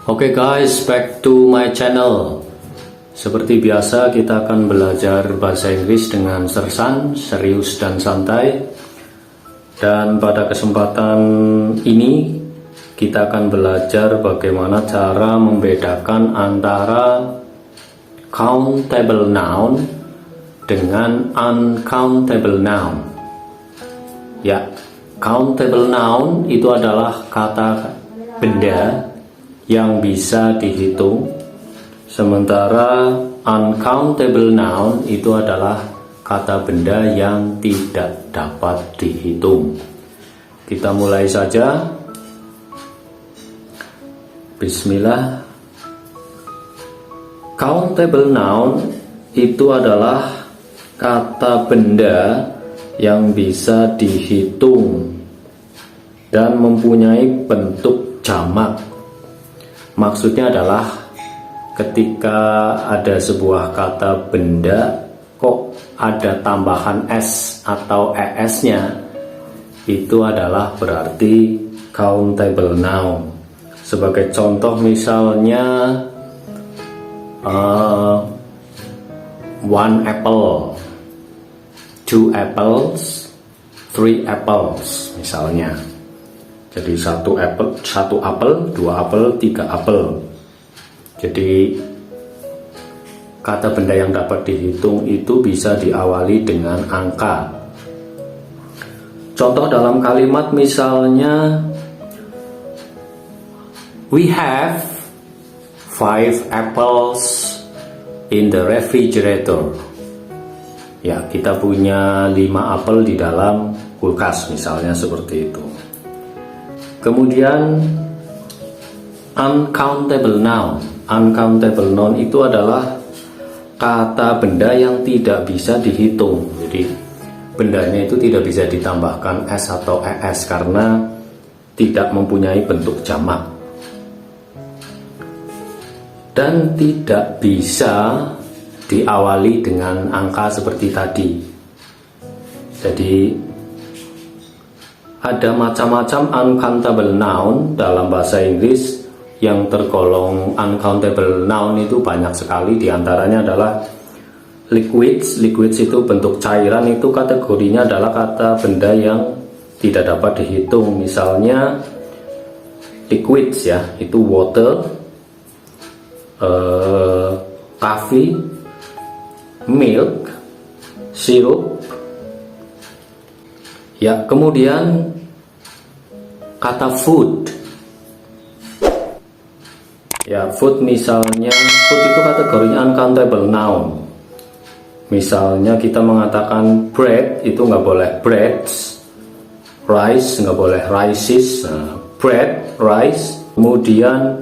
Oke guys, back to my channel. Seperti biasa kita akan belajar bahasa Inggris dengan sersan, serius dan santai. Dan pada kesempatan ini kita akan belajar bagaimana cara membedakan antara countable noun dengan uncountable noun. Ya, countable noun itu adalah kata benda yang bisa dihitung, sementara uncountable noun itu adalah kata benda yang tidak dapat dihitung. Kita mulai saja. Bismillah. Countable noun itu adalah kata benda yang bisa dihitung dan mempunyai bentuk jamak. Maksudnya adalah ketika ada sebuah kata benda kok ada tambahan s atau es-nya, itu adalah berarti countable noun. Sebagai contoh misalnya one apple, two apples, three apples misalnya. Jadi satu apel, dua apel, tiga apel. Jadi kata benda yang dapat dihitung itu bisa diawali dengan angka. Contoh dalam kalimat misalnya, we have 5 apples in the refrigerator. Ya, kita punya 5 apel di dalam kulkas misalnya, seperti itu. Kemudian uncountable noun. Uncountable noun itu adalah kata benda yang tidak bisa dihitung. Jadi bendanya itu tidak bisa ditambahkan s atau es karena tidak mempunyai bentuk jamak dan tidak bisa diawali dengan angka seperti tadi. Jadi ada macam-macam uncountable noun dalam bahasa Inggris. Yang tergolong uncountable noun itu banyak sekali. Di antaranya adalah liquids. Liquids itu bentuk cairan, itu kategorinya adalah kata benda yang tidak dapat dihitung. Misalnya liquids ya, itu water, coffee, milk, sirup. Ya, kemudian kata food. Ya, food misalnya, food itu kategorinya uncountable noun. Misalnya kita mengatakan bread, itu nggak boleh breads, rice nggak boleh rices, bread, rice. Kemudian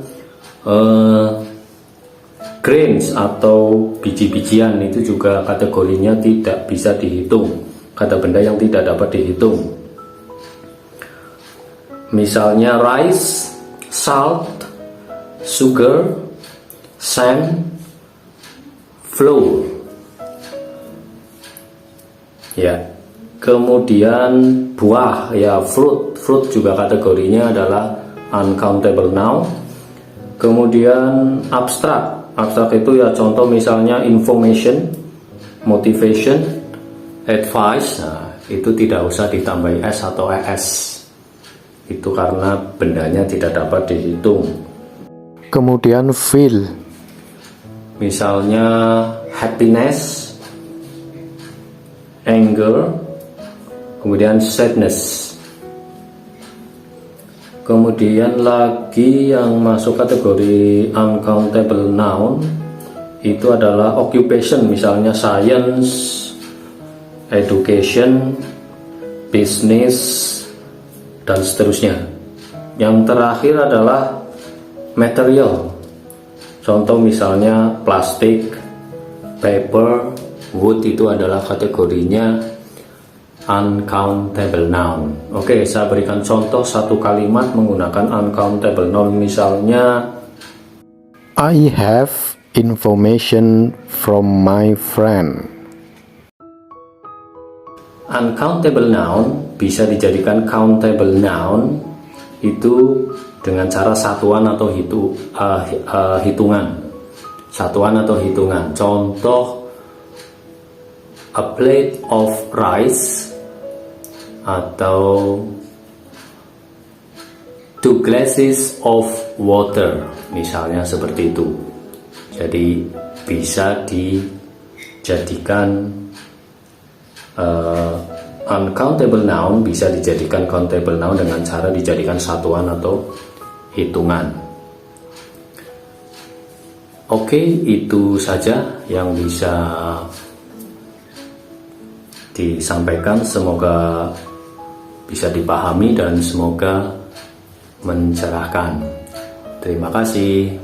grains atau biji-bijian itu juga kategorinya tidak bisa dihitung, kata benda yang tidak dapat dihitung. Misalnya rice, salt, sugar, sand, flour. Ya, kemudian buah, ya fruit. Fruit juga kategorinya adalah uncountable noun. Kemudian abstrak. Abstrak itu ya contoh misalnya information, motivation, advice. Nah, itu tidak usah ditambahi s atau es. Itu karena bendanya tidak dapat dihitung. Kemudian feel. Misalnya happiness, anger, kemudian sadness. Kemudian lagi yang masuk kategori uncountable noun itu adalah occupation, misalnya science, education, business, dan seterusnya. Yang terakhir adalah material. Contoh misalnya plastik, paper, wood, itu adalah kategorinya uncountable noun. Oke, saya berikan contoh satu kalimat menggunakan uncountable noun. Misalnya, I have information from my friend. Uncountable noun bisa dijadikan countable noun itu dengan cara satuan atau hitungan. Satuan atau hitungan. Contoh, a plate of rice atau 2 glasses of water, misalnya seperti itu. Jadi bisa dijadikan uncountable noun, bisa dijadikan countable noun dengan cara dijadikan satuan atau hitungan. Oke, itu saja yang bisa disampaikan. Semoga bisa dipahami dan semoga mencerahkan. Terima kasih.